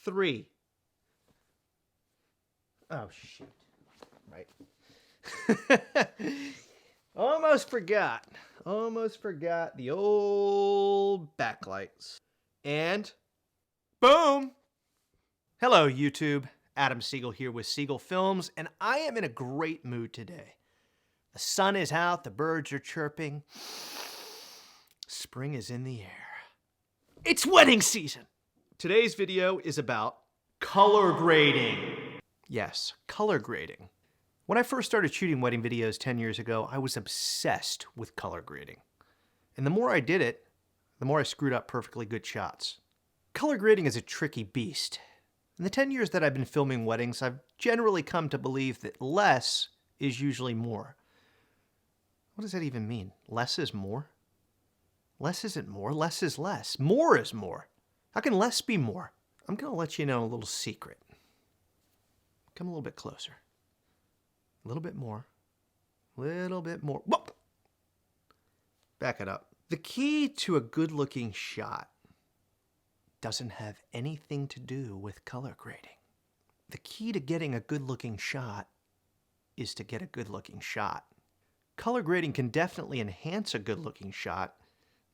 3. Oh, shoot. Right. Almost forgot. Almost forgot the old backlights. And boom! Hello, YouTube. Adam Siegel here with Siegel Films, and I am in a great mood today. The sun is out, the birds are chirping. Spring is in the air. It's wedding season! Today's video is about color grading. Yes, color grading. When I first started shooting wedding videos 10 years ago, I was obsessed with color grading. And the more I did it, the more I screwed up perfectly good shots. Color grading is a tricky beast. In the 10 years that I've been filming weddings, I've generally come to believe that less is usually more. What does that even mean? Less is more? Less isn't more, less is less. More is more. How can less be more? I'm going to let you know a little secret. Come a little bit closer. A little bit more. A little bit more. Whoa! Back it up. The key to a good-looking shot doesn't have anything to do with color grading. The key to getting a good-looking shot is to get a good-looking shot. Color grading can definitely enhance a good-looking shot,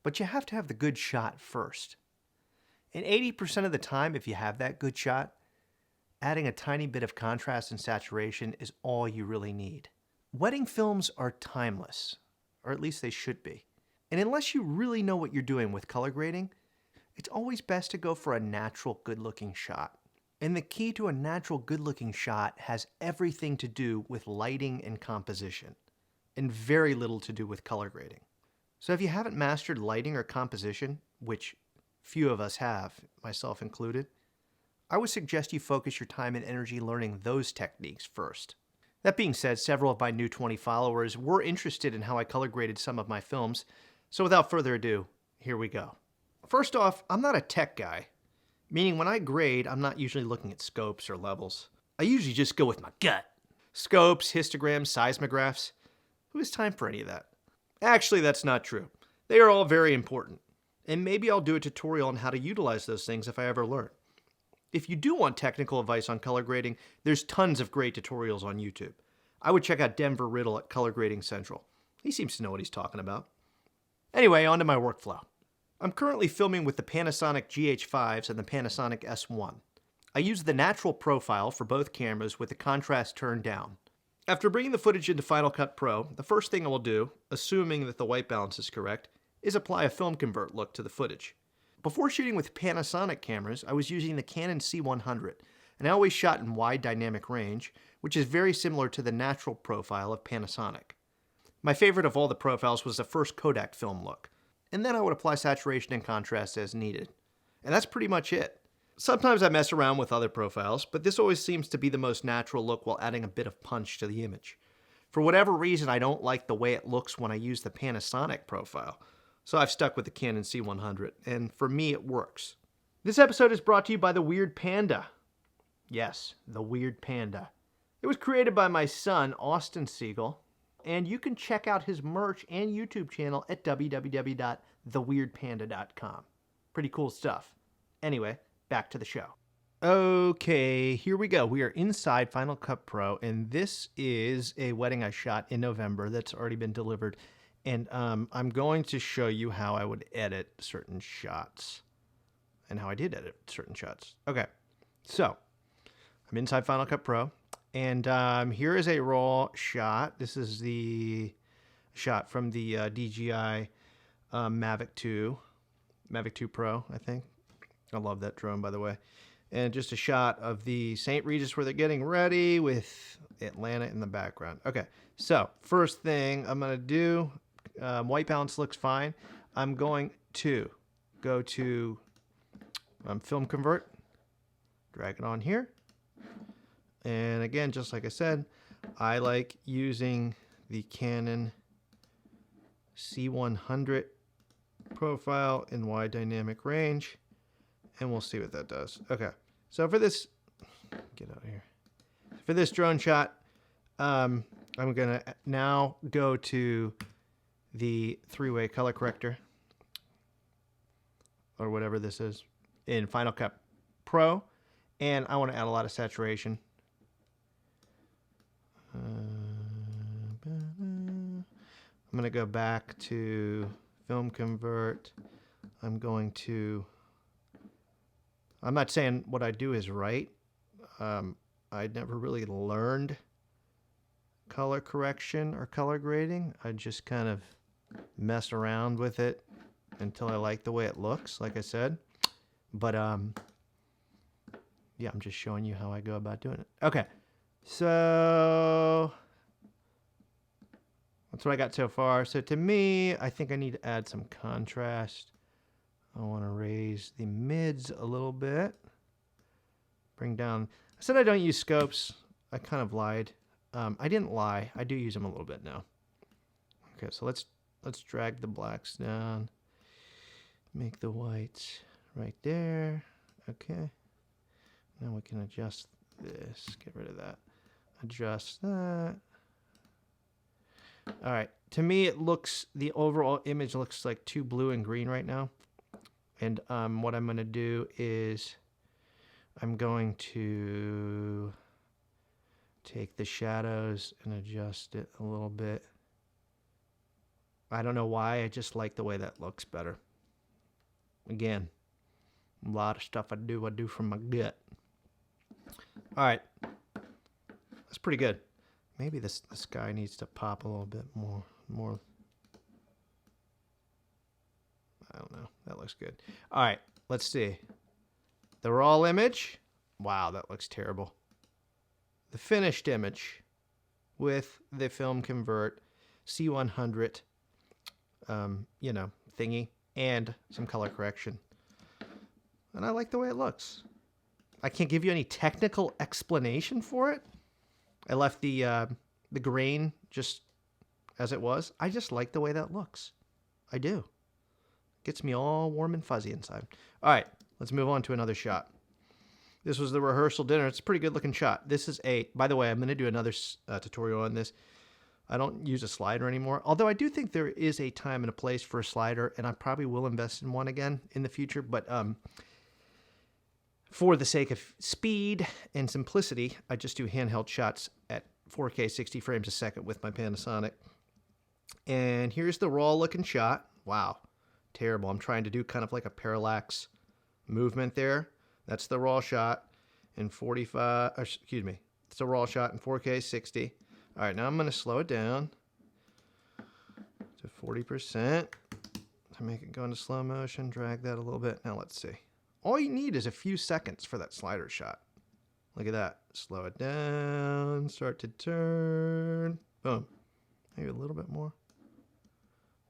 but you have to have the good shot first. And 80% of the time, if you have that good shot, adding a tiny bit of contrast and saturation is all you really need. Wedding films are timeless, or at least they should be. And unless you really know what you're doing with color grading, it's always best to go for a natural, good-looking shot. And the key to a natural, good-looking shot has everything to do with lighting and composition, and very little to do with color grading. So if you haven't mastered lighting or composition, which few of us have, myself included, I would suggest you focus your time and energy learning those techniques first. That being said, several of my new 20 followers were interested in how I color graded some of my films, so without further ado, here we go. First off, I'm not a tech guy, meaning when I grade, I'm not usually looking at scopes or levels. I usually just go with my gut. Scopes, histograms, seismographs. Who has time for any of that? Actually, that's not true. They are all very important, and maybe I'll do a tutorial on how to utilize those things if I ever learn. If you do want technical advice on color grading, there's tons of great tutorials on YouTube. I would check out Denver Riddle at Color Grading Central. He seems to know what he's talking about. Anyway, on to my workflow. I'm currently filming with the Panasonic GH5s and the Panasonic S1. I use the natural profile for both cameras with the contrast turned down. After bringing the footage into Final Cut Pro, the first thing I will do, assuming that the white balance is correct, is apply a film convert look to the footage. Before shooting with Panasonic cameras, I was using the Canon C100, and I always shot in wide dynamic range, which is very similar to the natural profile of Panasonic. My favorite of all the profiles was the first Kodak film look, and then I would apply saturation and contrast as needed. And that's pretty much it. Sometimes I mess around with other profiles, but this always seems to be the most natural look while adding a bit of punch to the image. For whatever reason, I don't like the way it looks when I use the Panasonic profile, so I've stuck with the Canon C100, and for me it works. This episode is brought to you by the Weird Panda. Yes, the Weird Panda. It was created by my son, Austin Siegel, and you can check out his merch and YouTube channel at www.theweirdpanda.com. Pretty cool stuff. Anyway, back to the show. Okay, here we go. We are inside Final Cut Pro, and this is a wedding I shot in November that's already been delivered. And I'm going to show you how I would edit certain shots and how I did edit certain shots. Okay, so I'm inside Final Cut Pro, and here is a raw shot. This is the shot from the DJI Mavic 2 Pro, I think. I love that drone, by the way. And just a shot of the St. Regis where they're getting ready with Atlanta in the background. Okay, so first thing I'm going to do, white balance looks fine. I'm going to go to film convert, drag it on here. And again, just like I said, I like using the Canon C100 profile in wide dynamic range. And we'll see what that does. Okay, so for this, get out of here. For this drone shot, I'm gonna now go to the three-way color corrector, or whatever this is, in Final Cut Pro, And I want to add a lot of saturation. I'm going to go back to film convert. I'm not saying what I do is right. I never really learned color correction or color grading. I just kind of mess around with it until I like the way it looks, like I said. But yeah, I'm just showing you how I go about doing it. Okay, so that's what I got so far. So to me, I think I need to add some contrast. I want to raise the mids a little bit. Bring down. I said I don't use scopes. I kind of lied. I didn't lie. I do use them a little bit now. Okay, so let's drag the blacks down. Make the whites right there. Okay. Now we can adjust this. Get rid of that. Adjust that. All right. To me, it looks, the overall image looks like too blue and green right now. And what I'm going to do is I'm going to take the shadows and adjust it a little bit. I don't know why. I just like the way that looks better. Again, a lot of stuff I do from my gut. All right. That's pretty good. Maybe this guy needs to pop a little bit more. I don't know. That looks good. All right. Let's see. The raw image. Wow, that looks terrible. The finished image with the film convert C100, you know, thingy, and some color correction. And I like the way it looks. I can't give you any technical explanation for it. I left the grain just as it was. I just like the way that looks. I do. Gets me all warm and fuzzy inside. All right, let's move on to another shot. This was the rehearsal dinner. It's a pretty good looking shot. This is by the way, I'm going to do another tutorial on this. I don't use a slider anymore, although I do think there is a time and a place for a slider, and I probably will invest in one again in the future. But for the sake of speed and simplicity, I just do handheld shots at 4K 60 frames a second with my Panasonic. And here's the raw looking shot. Wow, terrible. I'm trying to do kind of like a parallax movement there. That's the raw shot in 45, excuse me, it's a raw shot in 4K 60. All right, now I'm going to slow it down to 40% to make it go into slow motion, drag that a little bit. Now let's see. All you need is a few seconds for that slider shot. Look at that. Slow it down, start to turn. Boom. Maybe a little bit more.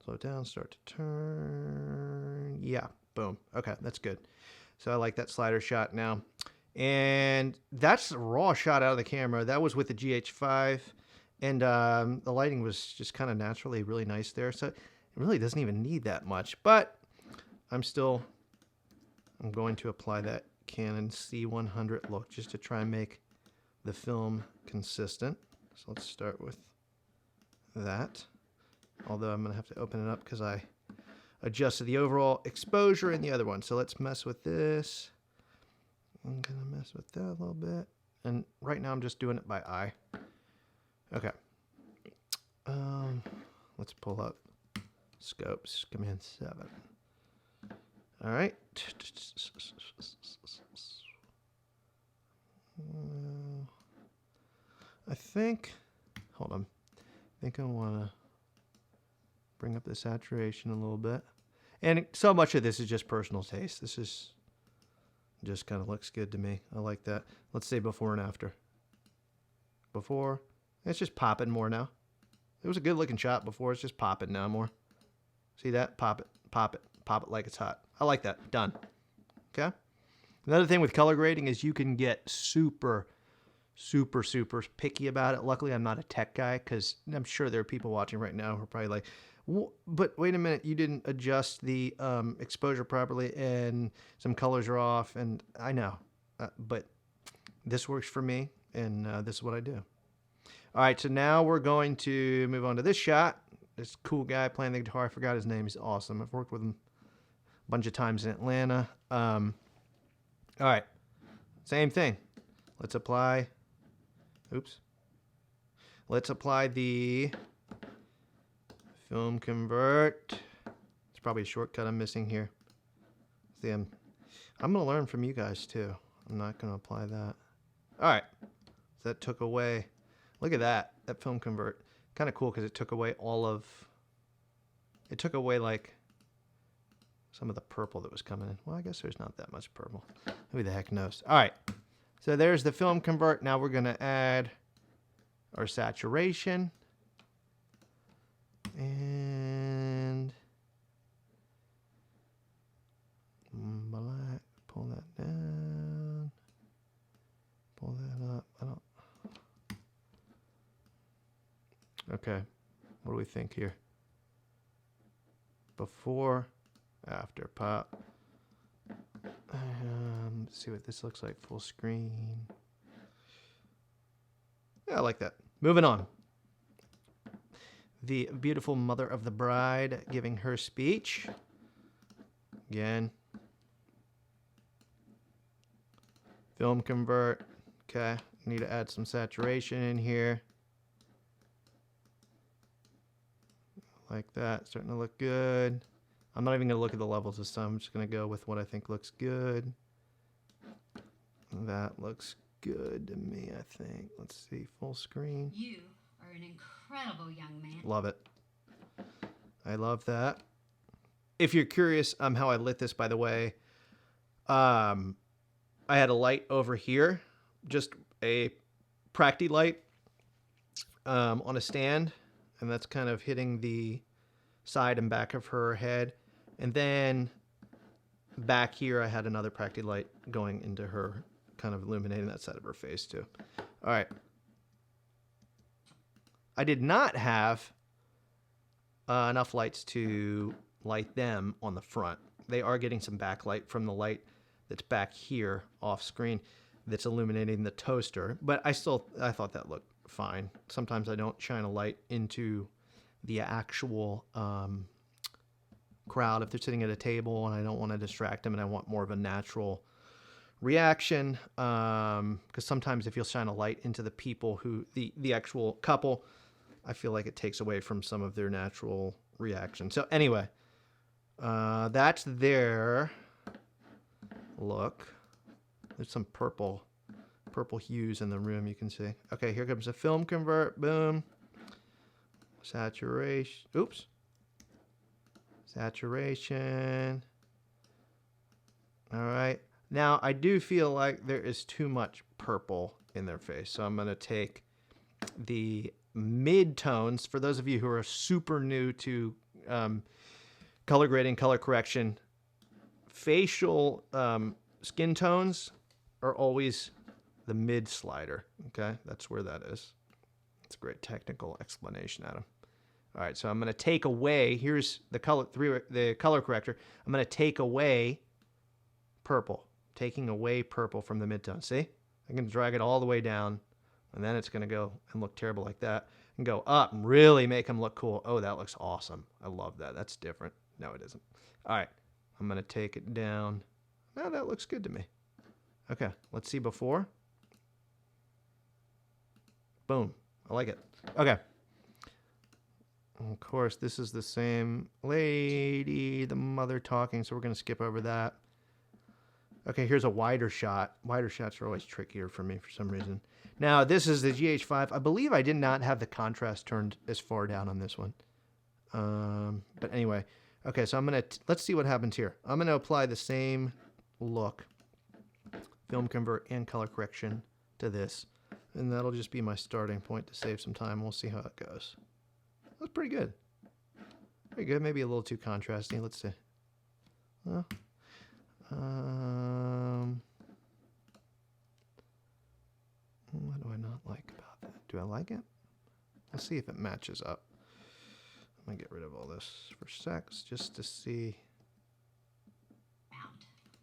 Slow it down, start to turn. Yeah, boom. Okay, that's good. So I like that slider shot now. And that's a raw shot out of the camera. That was with the GH5. And the lighting was just kind of naturally really nice there. So it really doesn't even need that much. But I'm going to apply that Canon C100 look just to try and make the film consistent. So let's start with that. Although I'm going to have to open it up because I adjusted the overall exposure in the other one. So let's mess with this. I'm going to mess with that a little bit. And right now I'm just doing it by eye. Okay. Let's pull up scopes. Command 7. All right. I think, hold on. I think I want to bring up the saturation a little bit. And so much of this is just personal taste. This is just kind of looks good to me. I like that. Let's say before and after. Before, it's just popping more now. It was a good looking shot before. It's just popping now more. See that? Pop it, pop it, pop it like it's hot. I like that. Done. Okay. Another thing with color grading is you can get super picky about it. Luckily, I'm not a tech guy because I'm sure there are people watching right now who are probably like, but wait a minute, you didn't adjust the exposure properly and some colors are off. And I know, but this works for me and this is what I do. All right, so now we're going to move on to this shot. This cool guy playing the guitar. I forgot his name. He's awesome. I've worked with him a bunch of times in Atlanta. All right, Same thing. Let's apply, oops. Let's apply the film convert. It's probably a shortcut I'm missing here. See, I'm going to learn from you guys too. I'm not going to apply that. All right. So that took away, look at that film convert. Kind of cool because it took away it took away like some of the purple that was coming in. Well, I guess there's not that much purple. Who the heck knows? All right. So there's the film convert. Now we're going to add our saturation. And black, pull that down, pull that up. Okay, what do we think here? Before, after, pop. Let's see what this looks like full screen. Yeah, I like that. Moving on. The beautiful mother of the bride giving her speech. Again. Film convert. Okay. Need to add some saturation in here. Like that. Starting to look good. I'm not even going to look at the levels this time. I'm just going to go with what I think looks good. That looks good to me, I think. Let's see. Full screen. You are an incredible young man. Love it. I love that. If you're curious how I lit this, by the way, I had a light over here, just a Practi light on a stand, and that's kind of hitting the side and back of her head. And then back here, I had another Practi light going into her, kind of illuminating that side of her face too. All right. I did not have enough lights to light them on the front. They are getting some backlight from the light that's back here off screen that's illuminating the toaster, but I thought that looked fine. Sometimes I don't shine a light into the actual crowd if they're sitting at a table and I don't want to distract them and I want more of a natural reaction, because sometimes if you'll shine a light into the people who the actual couple, I feel like it takes away from some of their natural reaction. So anyway, that's their look. There's some purple hues in the room, you can see. Okay, here comes the film convert. Boom. Saturation. Oops. Saturation. All right. Now, I do feel like there is too much purple in their face, so I'm going to take the mid-tones. For those of you who are super new to color grading, color correction, facial skin tones are always the mid slider, okay? That's where that is. It's a great technical explanation, Adam. All right, so I'm going to take away, here's the color corrector. I'm going to take away purple. Taking away purple from the midtone. See? I can drag it all the way down, and then it's going to go and look terrible like that, and go up and really make them look cool. Oh, that looks awesome. I love that. That's different. No, it isn't. All right, I'm going to take it down. Now that looks good to me. Okay, let's see before. Boom. I like it. Okay. Of course, this is the same lady, the mother talking, so we're going to skip over that. Okay, here's a wider shot. Wider shots are always trickier for me for some reason. Now, this is the GH5. I believe I did not have the contrast turned as far down on this one. But anyway, okay, so I'm going to, let's see what happens here. I'm going to apply the same look, film convert and color correction to this. And that'll just be my starting point to save some time. We'll see how it goes. That's pretty good. Pretty good. Maybe a little too contrasty. Let's see. Well, what do I not like about that? Do I like it? Let's see if it matches up. I'm going to get rid of all this for sex just to see.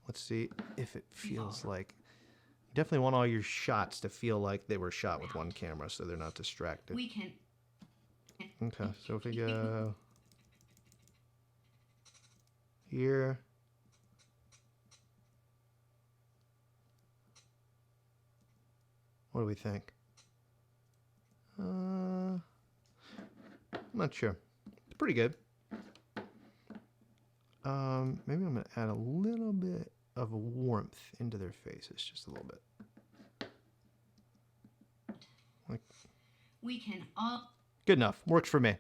Let's see if it feels like. You definitely want all your shots to feel like they were shot with one camera so they're not distracted. We can. Okay, so if we go here. What do we think? I'm not sure. It's pretty good. Maybe I'm going to add a little bit of warmth into their faces, just a little bit. Like, We can all... good enough. Works for me.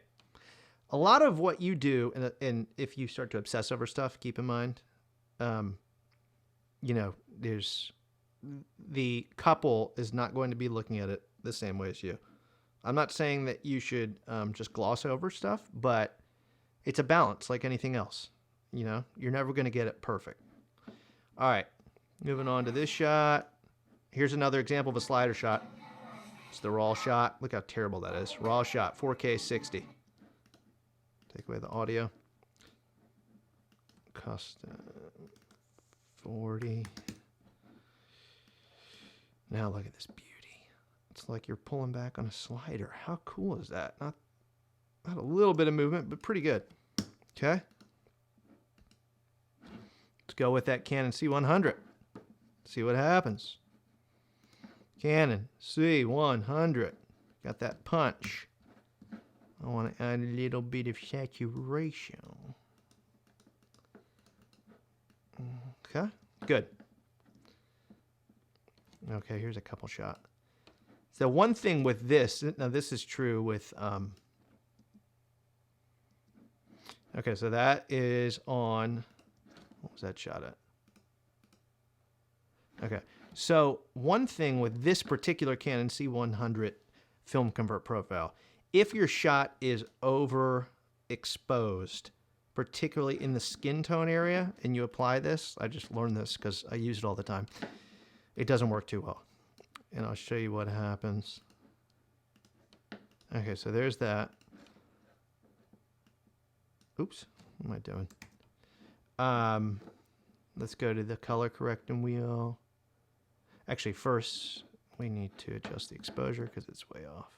A lot of what you do, and if you start to obsess over stuff, keep in mind, you know, there's the couple is not going to be looking at it the same way as you. I'm not saying that you should just gloss over stuff, but it's a balance like anything else. You know, you're never going to get it perfect. All right, moving on to this shot. Here's another example of a slider shot. It's the raw shot. Look how terrible that is. Raw shot, 4K 60. Take away the audio. Custom 40. Now look at this beauty. It's like you're pulling back on a slider. How cool is that? Not a little bit of movement, but pretty good. Okay. Let's go with that Canon C100. See what happens. Canon C100. Got that punch. I want to add a little bit of saturation. Okay, good. Okay, here's a couple shot. So one thing with this, now this is true with, okay, so that is on, what was that shot at? Okay, so one thing with this particular Canon C100 film convert profile, if your shot is overexposed, particularly in the skin tone area, and you apply this, I just learned this because I use it all the time, it doesn't work too well. And I'll show you what happens. Okay, so there's that. Oops, what am I doing? Let's go to the color correcting wheel. Actually, first, we need to adjust the exposure because it's way off.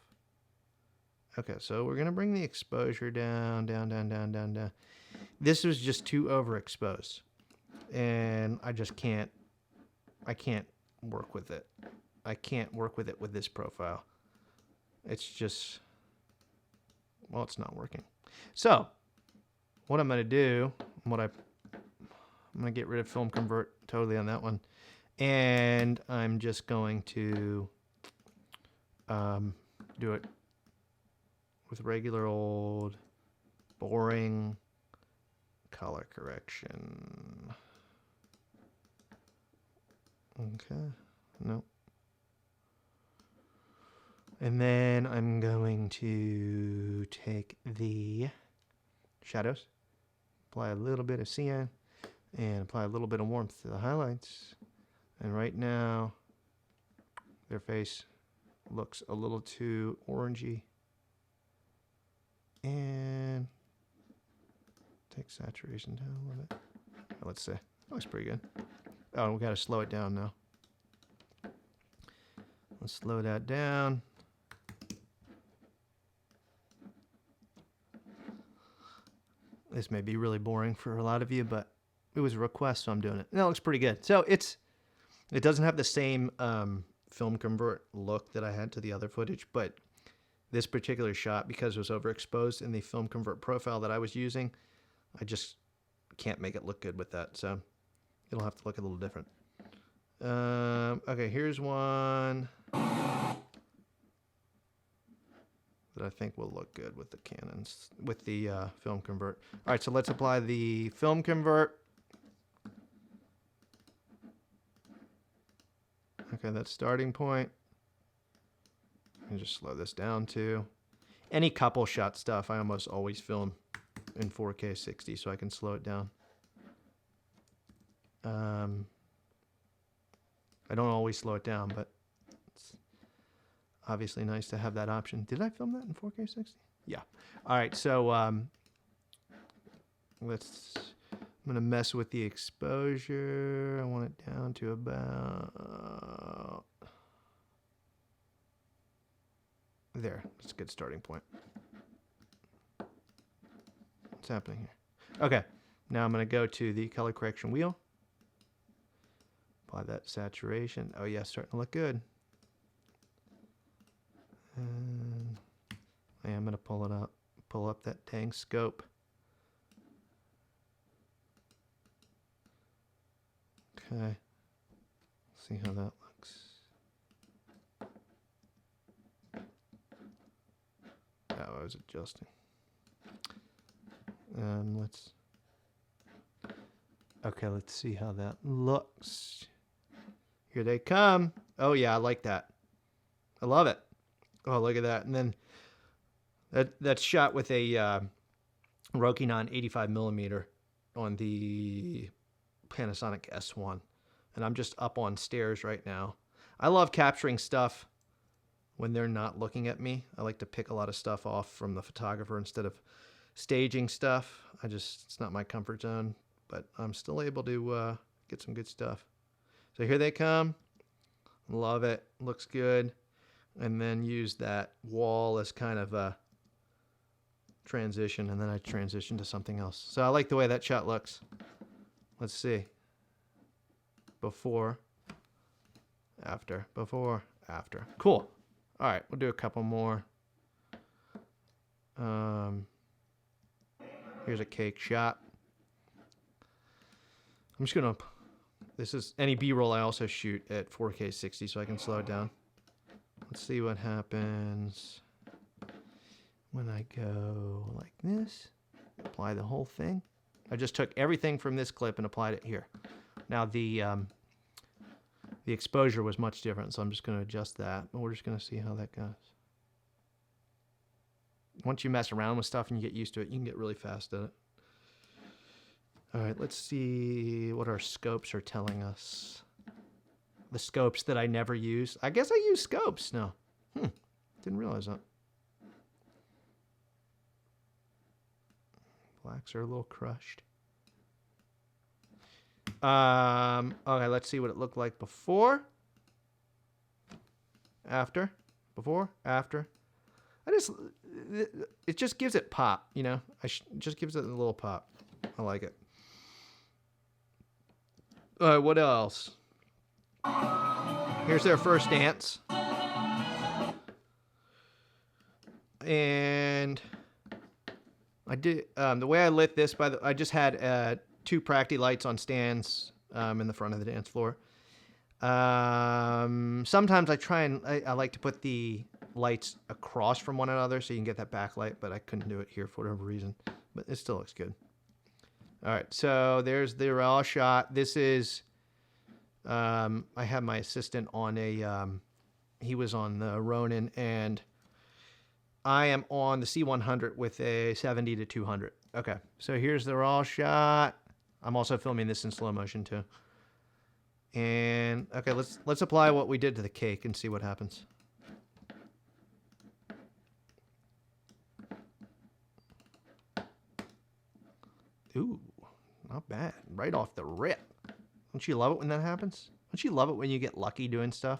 Okay, so we're going to bring the exposure down, down, down, down, down, down. This was just too overexposed. And I just can't, I can't work with it. I can't work with it with this profile. It's just, well, it's not working. So, what I'm going to do, I'm going to get rid of film convert totally on that one. And I'm just going to do it with regular old boring color correction. Okay, no. And then I'm going to take the shadows, apply a little bit of cyan, and apply a little bit of warmth to the highlights. And right now, their face looks a little too orangey. And take saturation down a little bit. Let's see. Looks pretty good. Oh, we got to slow it down now. Let's slow that down. This may be really boring for a lot of you, but it was a request, so I'm doing it. And that looks pretty good. So it doesn't have the same film convert look that I had to the other footage, but this particular shot, because it was overexposed in the film convert profile that I was using, I just can't make it look good with that. So it'll have to look a little different. Okay, here's one that I think will look good with the Canons, with the film convert. All right, so let's apply the film convert. Okay, that's starting point. And just slow this down too. Any couple shot stuff, I almost always film in 4K 60 so I can slow it down. I don't always slow it down, but it's obviously nice to have that option. Did I film that in 4K 60? Yeah. All right, so I'm gonna mess with the exposure. I want it down to about there. That's a good starting point. What's happening here? Okay, now I'm gonna go to the color correction wheel. Apply that saturation. Oh yeah, starting to look good. And I am gonna pull it up. Pull up that dang scope. Okay. See how that looks. Oh, I was adjusting. Let's. Okay, let's see how that looks. Here they come. Oh yeah, I like that. I love it. Oh, look at that. And then that's shot with a Rokinon 85mm on the Panasonic S1. And I'm just up on stairs right now. I love capturing stuff when they're not looking at me. I like to pick a lot of stuff off from the photographer instead of staging stuff. It's not my comfort zone, but I'm still able to get some good stuff. So here they come. Love it. Looks good. And then use that wall as kind of a transition, and then I transition to something else. So I like the way that shot looks. Let's see. Before, after, before, after. Cool. All right, we'll do a couple more. Here's a cake shot. I'm just gonna. This is any B-roll I also shoot at 4K 60, so I can slow it down. Let's see what happens when I go like this. Apply the whole thing. I just took everything from this clip and applied it here. Now the exposure was much different, so I'm just going to adjust that. But we're just going to see how that goes. Once you mess around with stuff and you get used to it, you can get really fast at it. All right, let's see what our scopes are telling us. The scopes that I never use. I guess I use scopes now. Didn't realize that. Blacks are a little crushed. Okay, let's see what it looked like before. After. Before. After. It just gives it pop, you know? Just gives it a little pop. I like it. All right, what else? Here's their first dance. And I did the way I lit this I just had 2 Practi lights on stands in the front of the dance floor. Sometimes I like to put the lights across from one another so you can get that backlight, but I couldn't do it here for whatever reason. But it still looks good. All right, so there's the raw shot. This is I had my assistant on he was on the Ronin, and I am on the C100 with a 70 to 200. Okay, so here's the raw shot. I'm also filming this in slow motion too. And okay, let's apply what we did to the cake and see what happens. Ooh, not bad. Right off the rip. Don't you love it when that happens? Don't you love it when you get lucky doing stuff?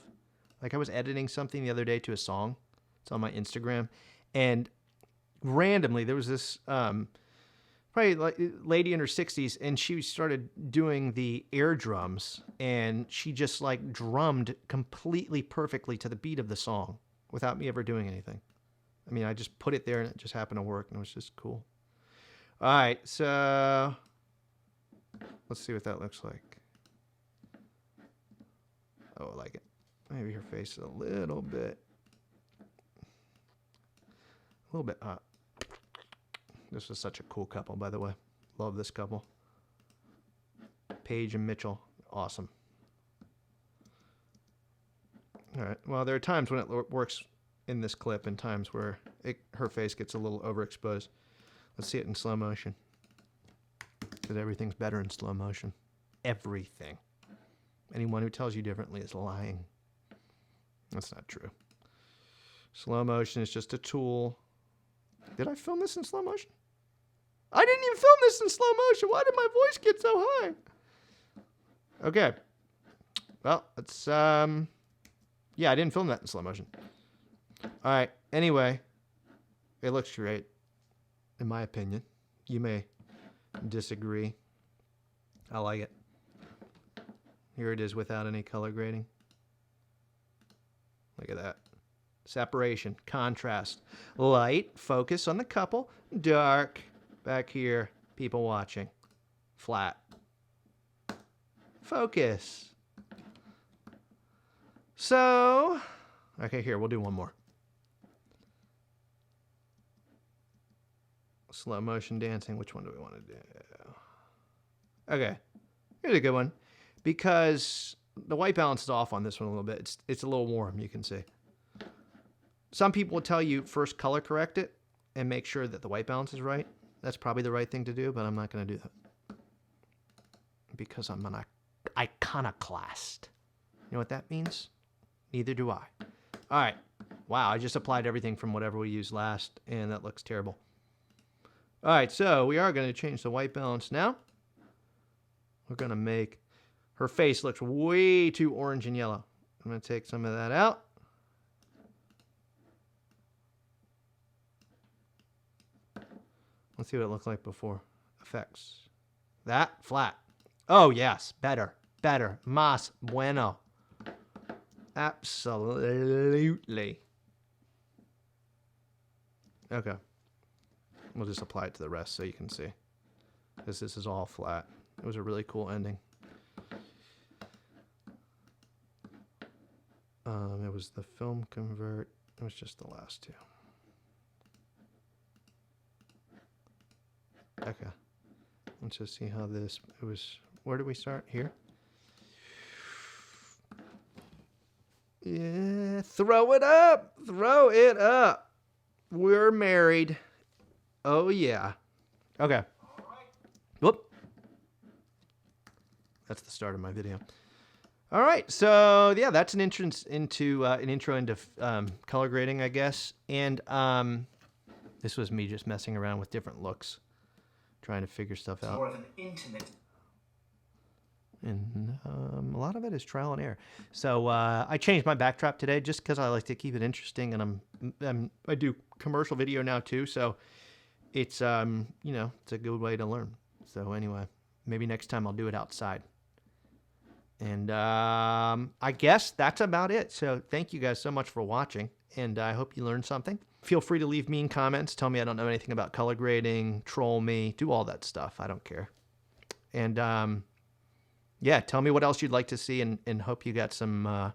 Like I was editing something the other day to a song. It's on my Instagram. And randomly there was this probably like lady in her 60s, and she started doing the air drums, and she just like drummed completely perfectly to the beat of the song without me ever doing anything. I mean, I just put it there and it just happened to work, and it was just cool. All right, so let's see what that looks like. Oh, I like it. Maybe her face is a little bit hot. This is such a cool couple, by the way. Love this couple. Paige and Mitchell. Awesome. All right. Well, there are times when it works in this clip and times where her face gets a little overexposed. Let's see it in slow motion. Because everything's better in slow motion. Everything. Anyone who tells you differently is lying. That's not true. Slow motion is just a tool. Did I film this in slow motion? I didn't even film this in slow motion. Why did my voice get so high? Okay. Well, it's, yeah, I didn't film that in slow motion. All right. Anyway, it looks great, in my opinion. You may disagree. I like it. Here it is without any color grading. Look at that. separation, contrast, light, focus on the couple, dark, back here, people watching, flat, focus. So, okay, here, we'll do one more. Slow motion dancing, which one do we want to do? Okay, here's a good one, because the white balance is off on this one a little bit. It's a little warm, you can see. Some people will tell you first color correct it and make sure that the white balance is right. That's probably the right thing to do, but I'm not going to do that because I'm an iconoclast. You know what that means? Neither do I. All right. Wow, I just applied everything from whatever we used last, and that looks terrible. All right, so we are going to change the white balance now. We're going to make her face looks way too orange and yellow. I'm going to take some of that out. Let's see what it looked like before. Effects. That, flat. Oh, yes, better, better. Más bueno. Absolutely. Okay. We'll just apply it to the rest so you can see. Because this is all flat. It was a really cool ending. It was the film convert. It was just the last two. Okay. Let's just see how this, it was, where did we start? Here? Yeah, throw it up. Throw it up. We're married. Oh, yeah. Okay. Whoop. That's the start of my video. All right, so yeah, that's an entrance into an intro into color grading, I guess. And this was me just messing around with different looks, trying to figure stuff out. More of an intimate. And a lot of it is trial and error. So I changed my backdrop today just because I like to keep it interesting, and I do commercial video now too. So it's you know, it's a good way to learn. So anyway, maybe next time I'll do it outside. And I guess that's about it. So thank you guys so much for watching, and I hope you learned something. Feel free to leave mean comments. Tell me I don't know anything about color grading. Troll me. Do all that stuff. I don't care. And yeah, tell me what else you'd like to see, and hope you got some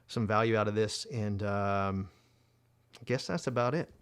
value out of this. And I guess that's about it.